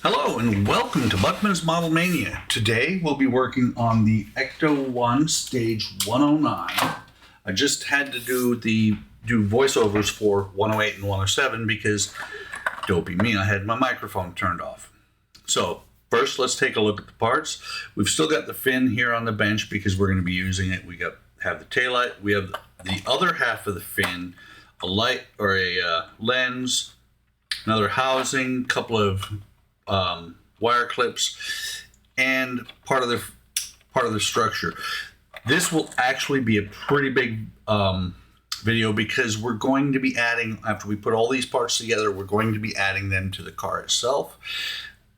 Hello and welcome to Buckman's Model Mania. Today we'll be working on the Ecto 1 Stage 109. I just had to do voiceovers for 108 and 107 because, dopey me, I had my microphone turned off. So first let's take a look at the parts. We've still got the fin here on the bench because we're going to be using it. We have the taillight. We have the other half of the fin, a light or a lens, another housing, couple of wire clips, and part of the structure. This will actually be a pretty big video because we're going to be adding, after we put all these parts together, we're going to be adding them to the car itself.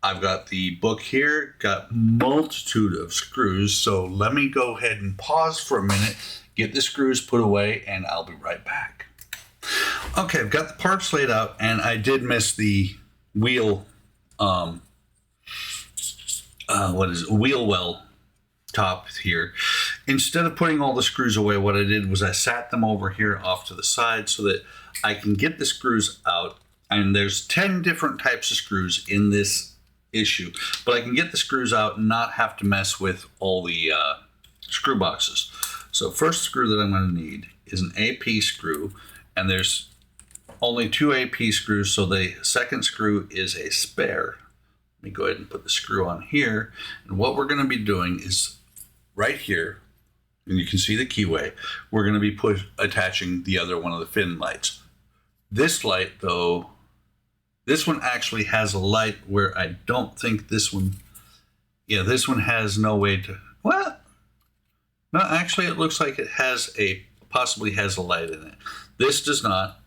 I've got the book here, got multitude of screws, so let me go ahead and pause for a minute, get the screws put away, and I'll be right back. Okay, I've got the parts laid out, and I did miss the wheel wheel well top here. Instead of putting all the screws away, what I did was I sat them over here off to the side so that I can get the screws out. And there's 10 different types of screws in this issue, but I can get the screws out and not have to mess with all the screw boxes. So first screw that I'm going to need is an AP screw, and there's only 2 AP screws, so the second screw is a spare. Let me go ahead and put the screw on here. And what we're going to be doing is right here, and you can see the keyway, we're going to be attaching the other one of the fin lights. This light, though, this one actually has a light where I don't think this one, this one has no way to, well, no, actually it looks like it possibly has a light in it. This does not.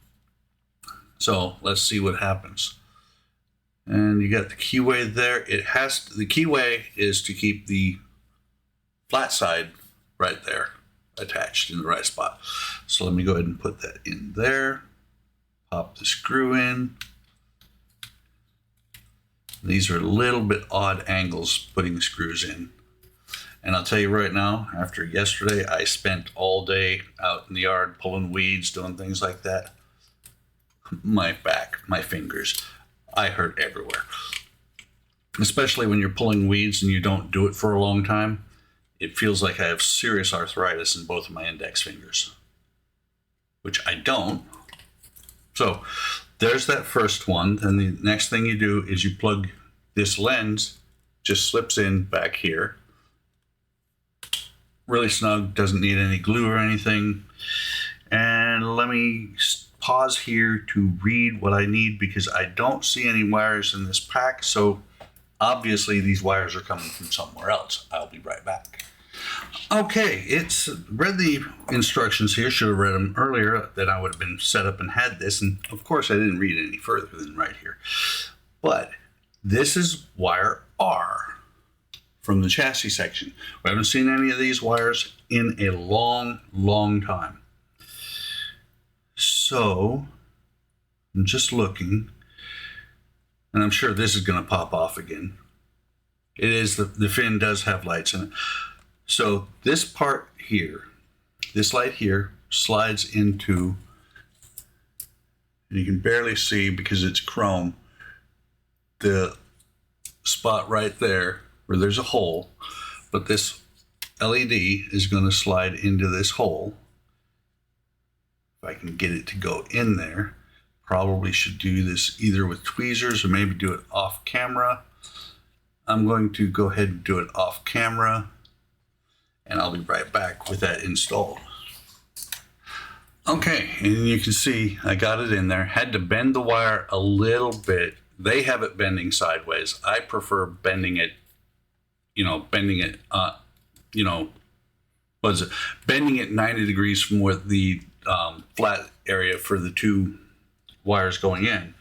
So let's see what happens. And you got the keyway there. The keyway is to keep the flat side right there attached in the right spot. So let me go ahead and put that in there. Pop the screw in. These are a little bit odd angles putting screws in. And I'll tell you right now, after yesterday, I spent all day out in the yard pulling weeds, doing things like that. My back, my fingers, I hurt everywhere. Especially when you're pulling weeds and you don't do it for a long time. It feels like I have serious arthritis in both of my index fingers, which I don't. So there's that first one. Then the next thing you do is you plug this lens, just slips in back here. Really snug, doesn't need any glue or anything. And let me pause here to read what I need because I don't see any wires in this pack. So obviously these wires are coming from somewhere else. I'll be right back. Okay, it's read the instructions here. Should have read them earlier, then I would have been set up and had this. And of course I didn't read it any further than right here. But this is wire R from the chassis section. We haven't seen any of these wires in a long, long time. So I'm just looking, and I'm sure this is going to pop off again. It is, the fin does have lights in it. So this part here, this light here slides into, and you can barely see because it's chrome, the spot right there where there's a hole, but this LED is going to slide into this hole. If I can get it to go in there. Probably should do this either with tweezers or maybe do it off camera. I'm going to go ahead and do it off camera, and I'll be right back with that installed. Okay, and you can see I got it in there. Had to bend the wire a little bit. They have it bending sideways. I prefer bending it, bending it 90 degrees from where the flat area for the 2 wires going in.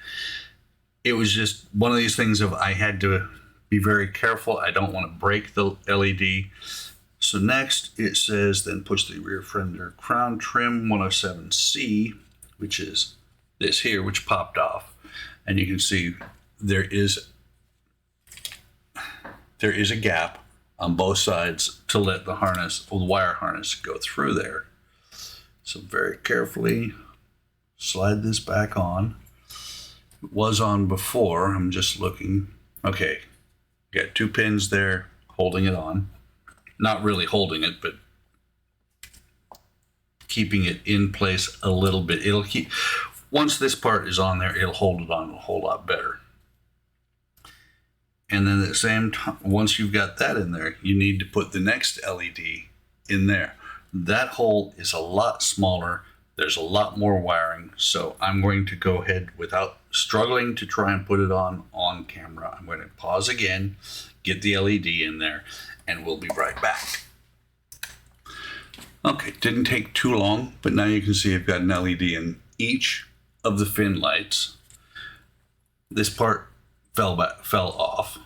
It was just one of these things of I had to be very careful. I don't want to break the LED. So next it says then push the rear fender crown trim 107C, which is this here, which popped off. And you can see there is a gap on both sides to let the wire harness go through there. So very carefully slide this back on. It was on before, I'm just looking. Okay, got 2 pins there holding it on. Not really holding it, but keeping it in place a little bit. It'll keep, once this part is on there, it'll hold it on a whole lot better. And then at the same time, once you've got that in there, you need to put the next LED in there. That hole is a lot smaller. There's a lot more wiring. So I'm going to go ahead, without struggling to try and put it on camera, I'm going to pause again, get the LED in there, and we'll be right back. Okay, didn't take too long, but now you can see I've got an LED in each of the fin lights. This part fell off.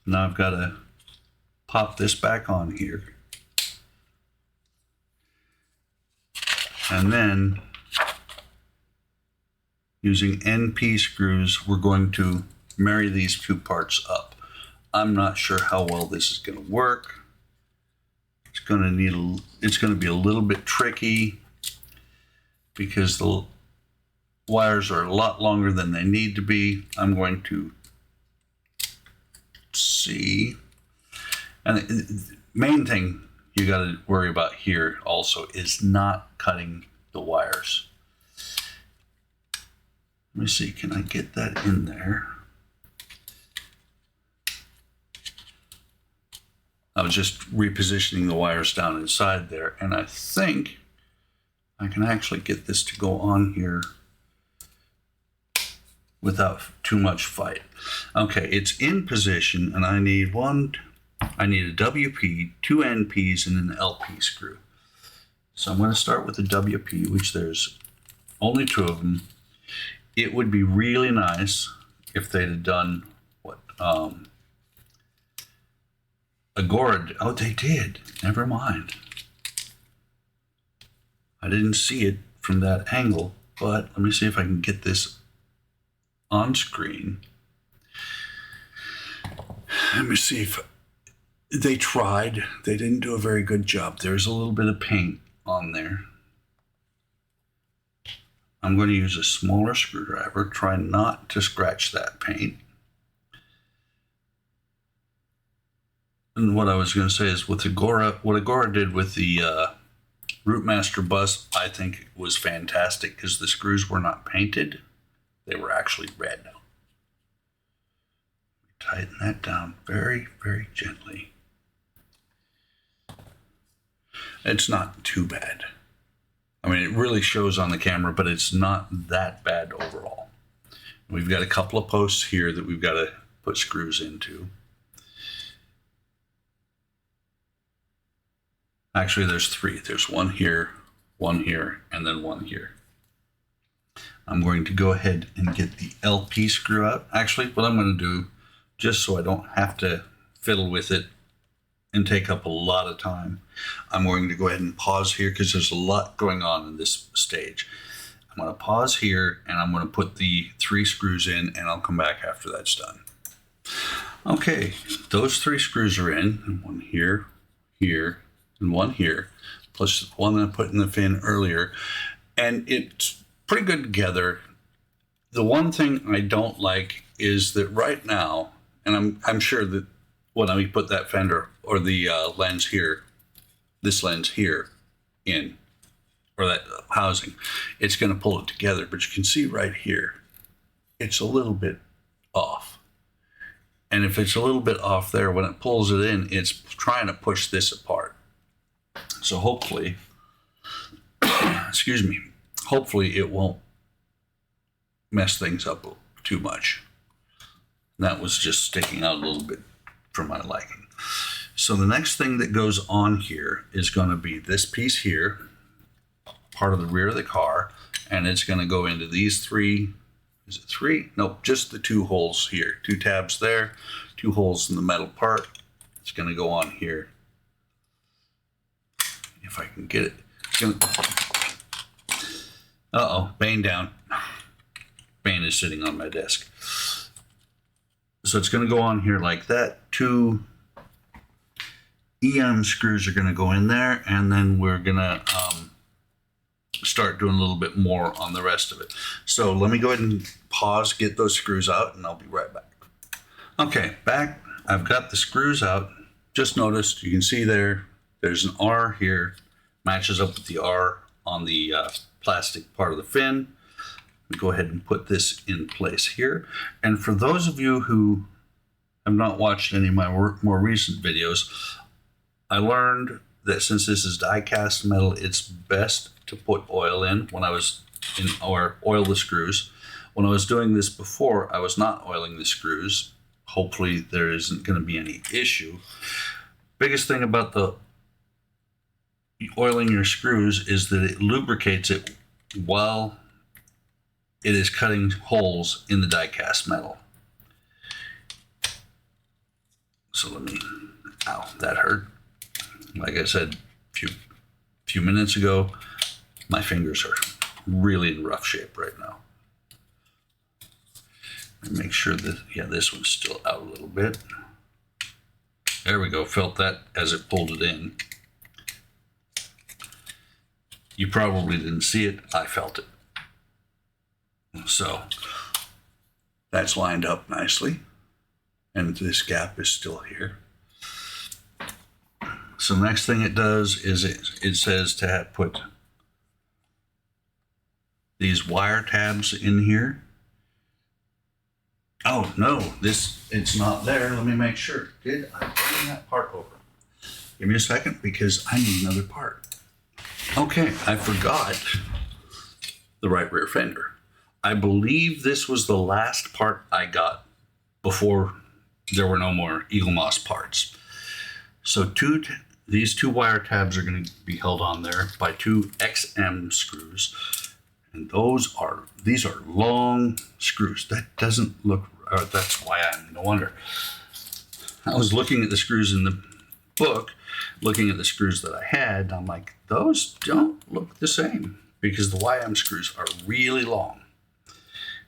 Now I've got to pop this back on here. And then using NP screws, we're going to marry these 2 parts up. I'm not sure how well this is going to work. It's going to be a little bit tricky because the wires are a lot longer than they need to be. I'm going to see. And the main thing you got to worry about here also is not cutting the wires. Let me see, can I get that in there? I was just repositioning the wires down inside there, and I think I can actually get this to go on here without too much fight. Okay, it's in position, and I need a WP, 2 NPs, and an LP screw. So I'm going to start with the WP, which there's only 2 of them. It would be really nice if they'd have done what Agora. Oh, they did. Never mind. I didn't see it from that angle, but let me see if I can get this on screen. Let me see if they tried. They didn't do a very good job. There's a little bit of paint on there. I'm going to use a smaller screwdriver. Try not to scratch that paint. And what I was going to say is with Agora, what Agora did with the Rootmaster bus, I think was fantastic because the screws were not painted. They were actually red. Tighten that down very, very gently. It's not too bad. I mean, it really shows on the camera, but it's not that bad overall. We've got a couple of posts here that we've got to put screws into. Actually, there's 3. There's one here, and then one here. I'm going to go ahead and get the LP screw out. Actually, what I'm going to do, just so I don't have to fiddle with it and take up a lot of time, I'm going to go ahead and pause here because there's a lot going on in this stage. I'm going to pause here and I'm going to put the 3 screws in, and I'll come back after that's done. Okay, those 3 screws are in, and one here, here, and one here, plus one that I put in the fin earlier, and it's pretty good together. The one thing I don't like is that right now, and I'm sure that when I put that fender or the lens here, this lens here in, or that housing, it's going to pull it together. But you can see right here, it's a little bit off. And if it's a little bit off there, when it pulls it in, it's trying to push this apart. So hopefully, excuse me, hopefully it won't mess things up too much. That was just sticking out a little bit for my liking. So the next thing that goes on here is going to be this piece here, part of the rear of the car, and it's going to go into these 3, is it 3? Nope, just the 2 holes here, 2 tabs there, 2 holes in the metal part. It's going to go on here. If I can get it. Uh-oh, Bane down. Bane is sitting on my desk. So it's going to go on here like that. 2 EM screws are going to go in there, and then we're going to start doing a little bit more on the rest of it. So let me go ahead and pause, get those screws out, and I'll be right back. Okay, back. I've got the screws out. Just noticed, you can see there's an R here, matches up with the R on the plastic part of the fin. Go ahead and put this in place here. And for those of you who have not watched any of my more recent videos, I learned that since this is die cast metal, it's best to put oil in when I was in, or oil the screws. When I was doing this before, I was not oiling the screws. Hopefully there isn't going to be any issue. Biggest thing about the oiling your screws is that it lubricates it while it is cutting holes in the die cast metal. So let me, ow, that hurt. Like I said a few minutes ago, my fingers are really in rough shape right now. Make sure that, yeah, this one's still out a little bit. There we go, felt that as it pulled it in. You probably didn't see it, I felt it. So that's lined up nicely, and this gap is still here. So next thing it does is it says to put these wire tabs in here. Oh no, it's not there. Let me make sure. Did I bring that part over? Give me a second because I need another part. Okay, I forgot the right rear fender. I believe this was the last part I got before there were no more Eagle Moss parts. So these two wire tabs are going to be held on there by two XM screws. And these are long screws. That doesn't look, that's why no wonder. I was looking at the screws in the book, looking at the screws that I had, and I'm like, those don't look the same because the YM screws are really long.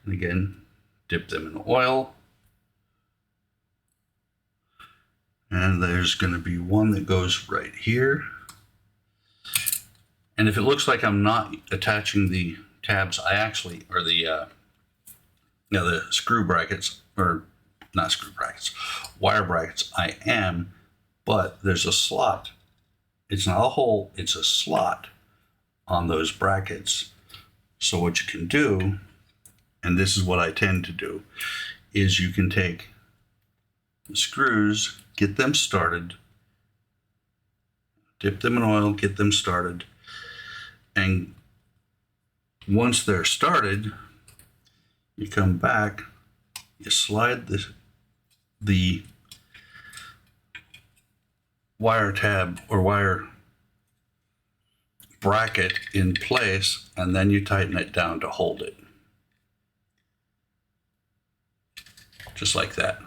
And again, dip them in oil. And there's going to be one that goes right here. And if it looks like I'm not attaching the tabs, I actually, or the screw brackets, or not screw brackets, wire brackets, I am, but there's a slot. It's not a hole, it's a slot on those brackets. So what you can do, and this is what I tend to do, is you can take the screws, get them started, dip them in oil, get them started, and once they're started, you come back, you slide the wire tab or wire bracket in place, and then you tighten it down to hold it. Just like that.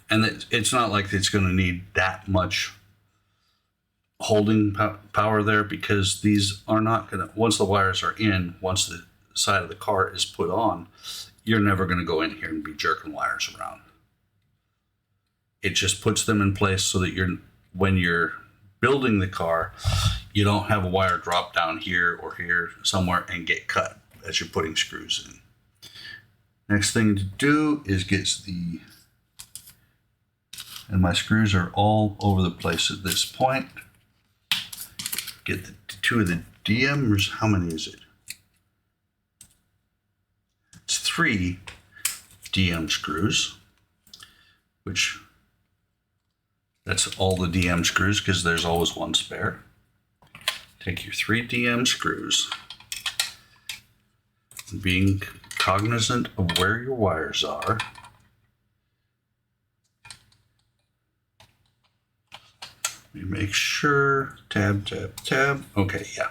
And it's not like it's going to need that much holding power there, because these are not going to, once the wires are in, once the side of the car is put on, you're never going to go in here and be jerking wires around. It just puts them in place so that when you're building the car, you don't have a wire drop down here or here somewhere and get cut as you're putting screws in. Next thing to do is and my screws are all over the place at this point. Get the two of the DMs. How many is it? It's 3 DM screws, which that's all the DM screws because there's always one spare. Take your 3 DM screws, being cognizant of where your wires are. You make sure, tab. Okay, yeah.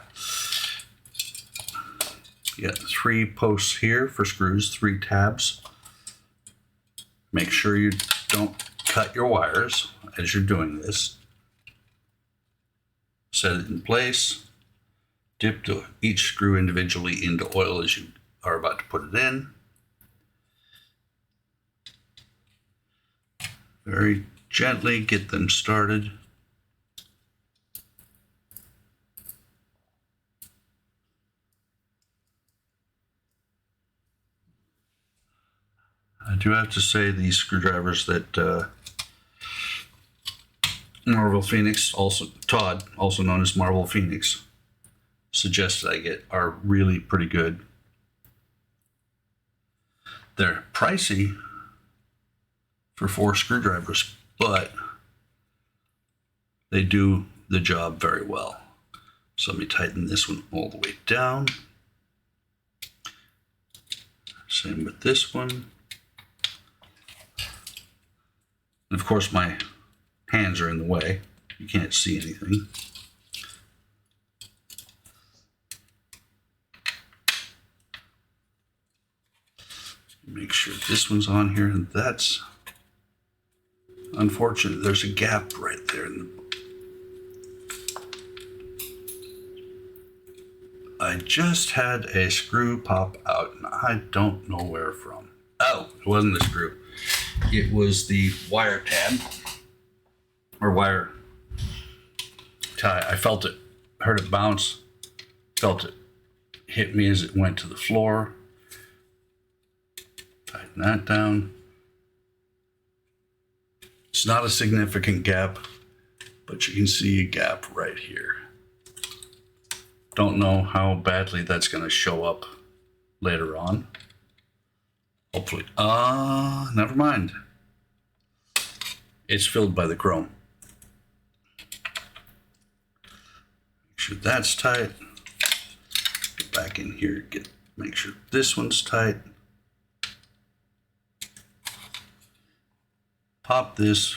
You got 3 posts here for screws, 3 tabs. Make sure you don't cut your wires as you're doing this. Set it in place. Dip each screw individually into oil as you are about to put it in. Very gently get them started. I do have to say these screwdrivers that Marvel Phoenix, also Todd, also known as Marvel Phoenix, suggested I get are really pretty good. They're pricey for 4 screwdrivers, but they do the job very well. So let me tighten this one all the way down. Same with this one. And of course my hands are in the way. You can't see anything. Make sure this one's on here, and that's unfortunate. There's a gap right there in the... I just had a screw pop out, and I don't know where from. Oh, it wasn't the screw. It was the wire tab, or wire tie. I felt it, heard it bounce, felt it hit me as it went to the floor. Tighten that down. It's not a significant gap, but you can see a gap right here. Don't know how badly that's going to show up later on. Hopefully. Never mind. It's filled by the chrome. Make sure that's tight. Get back in here. Make sure this one's tight. Pop this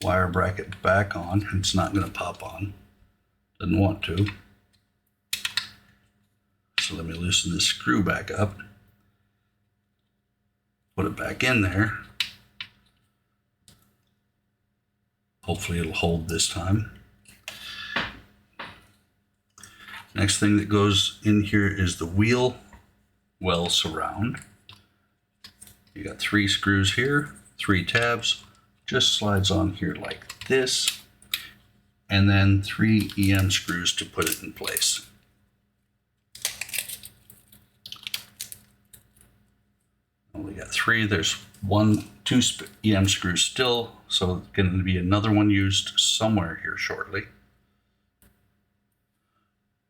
wire bracket back on. It's not going to pop on. Doesn't want to. So let me loosen this screw back up. Put it back in there. Hopefully it'll hold this time. Next thing that goes in here is the wheel well surround. You got 3 screws here, 3 tabs, just slides on here like this, and then 3 EM screws to put it in place. Only got 3. There's 2 EM screws still, so it's going to be another one used somewhere here shortly.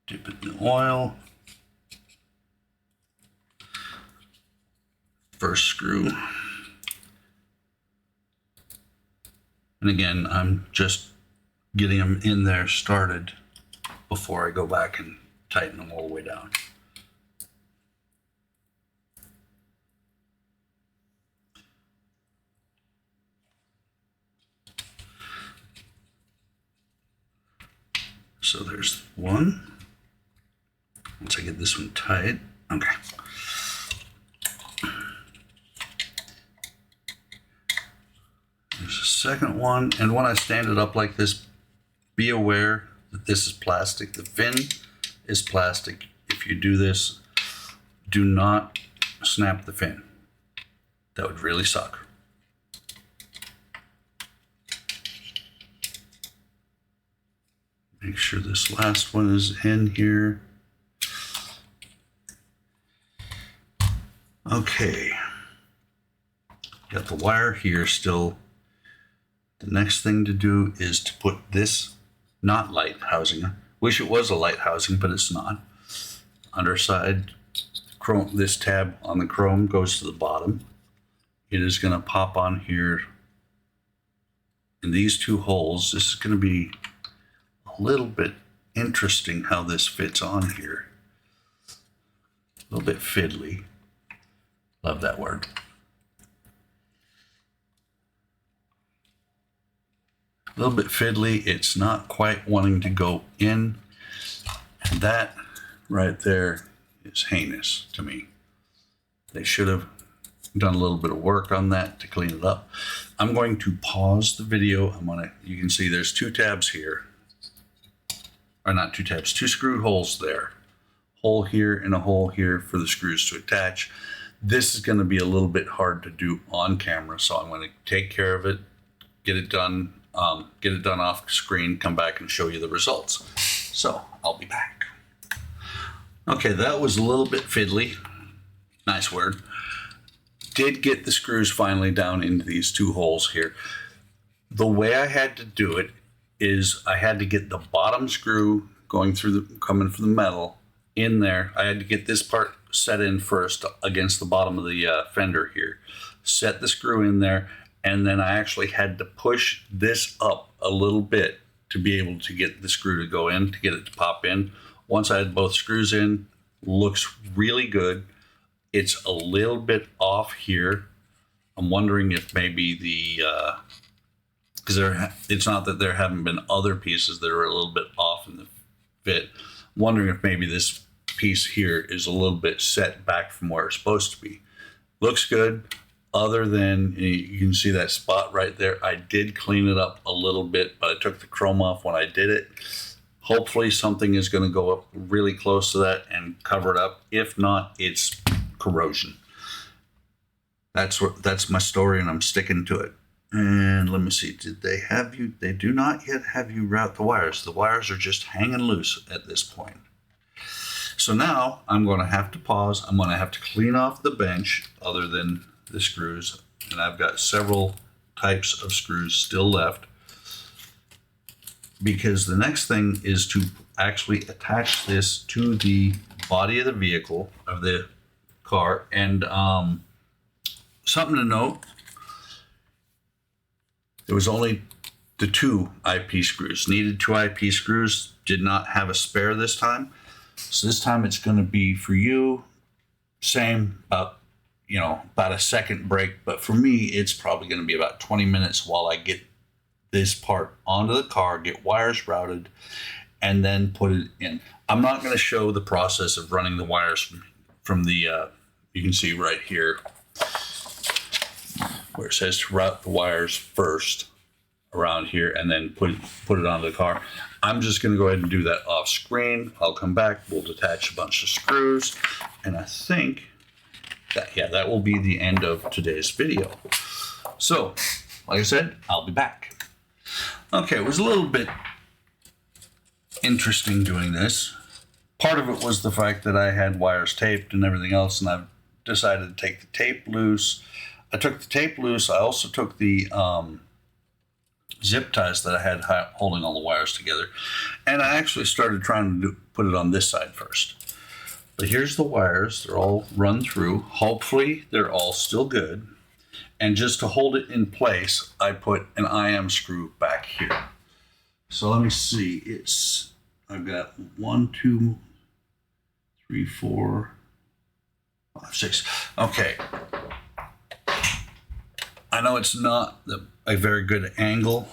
Dip it in the oil. First screw. And again, I'm just getting them in there started before I go back and tighten them all the way down. So there's one. Once I get this one tight, okay. There's a second one, and when I stand it up like this, be aware that this is plastic. The fin is plastic. If you do this, do not snap the fin. That would really suck. Make sure this last one is in here. Okay. Got the wire here still. The next thing to do is to put this, not light housing. Wish it was a light housing, but it's not. Underside chrome, this tab on the chrome goes to the bottom. It is going to pop on here in these 2 holes. This is going to be a little bit interesting how this fits on here. A little bit fiddly. Love that word. A little bit fiddly. It's not quite wanting to go in. And that right there is heinous to me. They should have done a little bit of work on that to clean it up. I'm going to pause the video. You can see there's 2 tabs here. Or not 2 tabs, 2 screw holes there. Hole here and a hole here for the screws to attach. This is going to be a little bit hard to do on camera, so I'm going to take care of it, get it done off screen, come back and show you the results. So I'll be back. Okay, that was a little bit fiddly. Nice word. did get the screws finally down into these 2 holes here. The way I had to do it is I had to get the bottom screw coming from the metal in there. I had to get this part set in first against the bottom of the fender here. Set the screw in there, and then I actually had to push this up a little bit to be able to get the screw to go in, to get it to pop in. Once I had both screws in, looks really good. It's a little bit off here. I'm wondering if maybe because it's not that there haven't been other pieces that are a little bit off in the fit. I'm wondering if maybe this piece here is a little bit set back from where it's supposed to be. Looks good, other than you can see that spot right there. I did clean it up a little bit, but I took the chrome off when I did it. Hopefully something is going to go up really close to that and cover it up. If not, it's corrosion. That's my story, and I'm sticking to it. And let me see, did they have you? They do not yet have you route the wires. The wires are just hanging loose at this point. So now I'm going to have to pause. I'm going to have to clean off the bench other than the screws. And I've got several types of screws still left, because the next thing is to actually attach this to the body of the vehicle, of the car. And something to note, there was only the 2 IP screws. Needed 2 IP screws, did not have a spare this time. So this time it's going to be for you, same, about a second break. But for me, it's probably going to be about 20 minutes while I get this part onto the car, get wires routed, and then put it in. I'm not going to show the process of running the wires from the, you can see right here where it says to route the wires first around here and then put it onto the car. I'm just going to go ahead and do that off screen. I'll come back, we'll detach a bunch of screws, and I think that will be the end of today's video. So, like I said, I'll be back. Okay, it was a little bit interesting doing this. Part of it was the fact that I had wires taped and everything else, and I've decided to take the tape loose. I took the tape loose. I also took the zip ties that I had holding all the wires together, and I actually started trying to put it on this side first. But here's the wires. They're all run through. Hopefully they're all still good. And just to hold it in place, I put an IM screw back here. So let me see. I've got 1, 2, 3, 4, 5, 6. Okay. I know it's not a very good angle.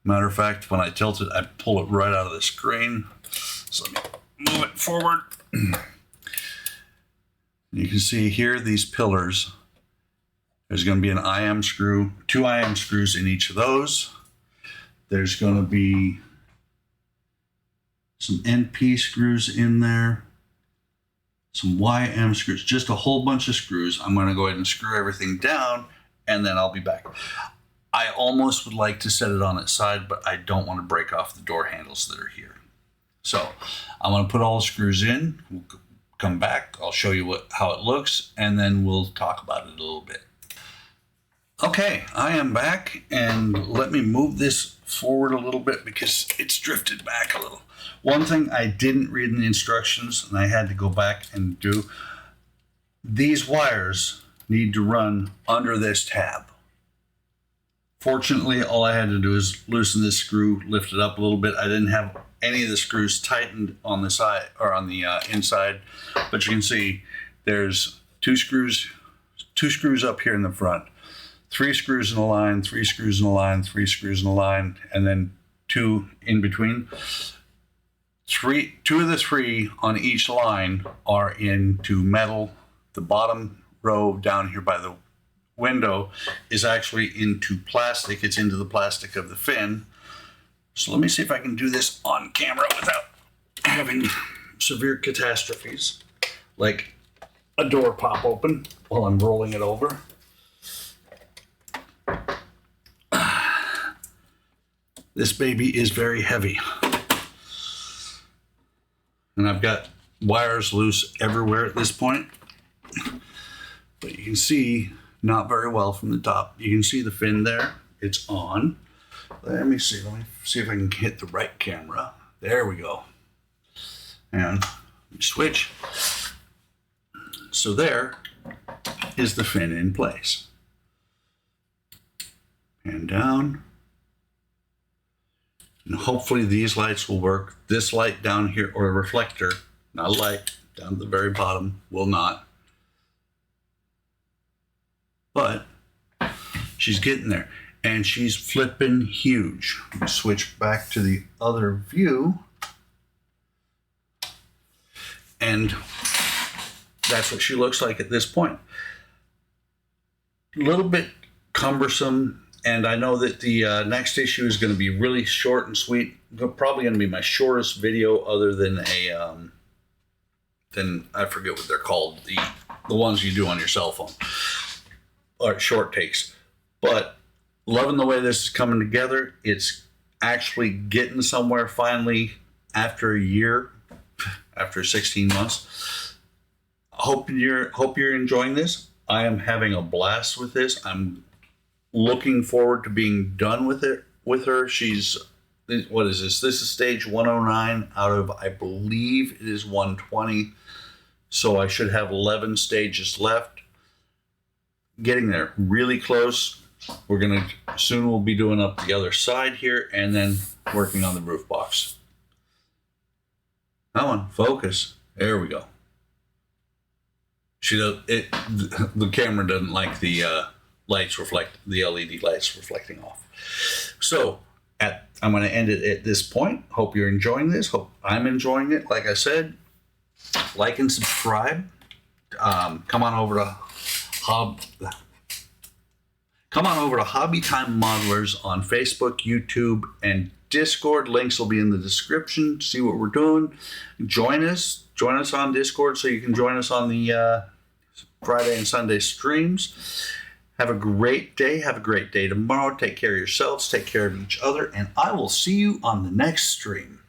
Matter of fact, when I tilt it, I pull it right out of the screen. So let me move it forward. You can see here these pillars. There's going to be an IM screw, 2 IM screws in each of those. There's going to be some NP screws in there, some YM screws, just a whole bunch of screws. I'm going to go ahead and screw everything down, and then I'll be back. I almost would like to set it on its side, but I don't want to break off the door handles that are here. So I'm going to put all the screws in. We'll come back. I'll show you how it looks, and then we'll talk about it a little bit. Okay, I am back, and let me move this forward a little bit because it's drifted back a little. One thing I didn't read in the instructions, and I had to go back and do, these wires need to run under this tab. Fortunately, all I had to do is loosen this screw, lift it up a little bit. I didn't have any of the screws tightened on the side or on the inside, but you can see there's two screws up here in the front. 3 screws in a line, 3 screws in a line, 3 screws in a line, and then 2 in between. 2 of the 3 on each line are into metal. The bottom row down here by the window is actually into plastic. It's into the plastic of the fin. So let me see if I can do this on camera without having severe catastrophes, like a door pop open while I'm rolling it over. This baby is very heavy. And I've got wires loose everywhere at this point. but you can see not very well from the top. You can see the fin there. It's on. Let me see if I can hit the right camera. There we go. And switch. So there is the fin in place. And down. And hopefully these lights will work. This light down here, or a reflector, not a light, down at the very bottom, will not. But she's getting there. And she's flipping huge. Let me switch back to the other view. And that's what she looks like at this point. A little bit cumbersome. And I know that the next issue is going to be really short and sweet. Probably going to be my shortest video, other than I forget what they're called, the ones you do on your cell phone, or short takes. But loving the way this is coming together. It's actually getting somewhere finally after a year, after 16 months. Hope you're enjoying this. I am having a blast with this. I'm looking forward to being done with it with her. She's, what is this? This is stage 109 out of, I believe it is 120. So I should have 11 stages left. Getting there, really close. Soon we'll be doing up the other side here and then working on the roof box. Come on, focus. There we go. The camera doesn't like the the LED lights reflecting off. So I'm going to end it at this point. Hope you're enjoying this. Hope I'm enjoying it. Like I said, like and subscribe. Come on over to Hobby Time Modelers on Facebook, YouTube, and Discord. Links will be in the description. See what we're doing. Join us on Discord so you can join us on the Friday and Sunday streams. Have a great day. Have a great day tomorrow. Take care of yourselves. Take care of each other. And I will see you on the next stream.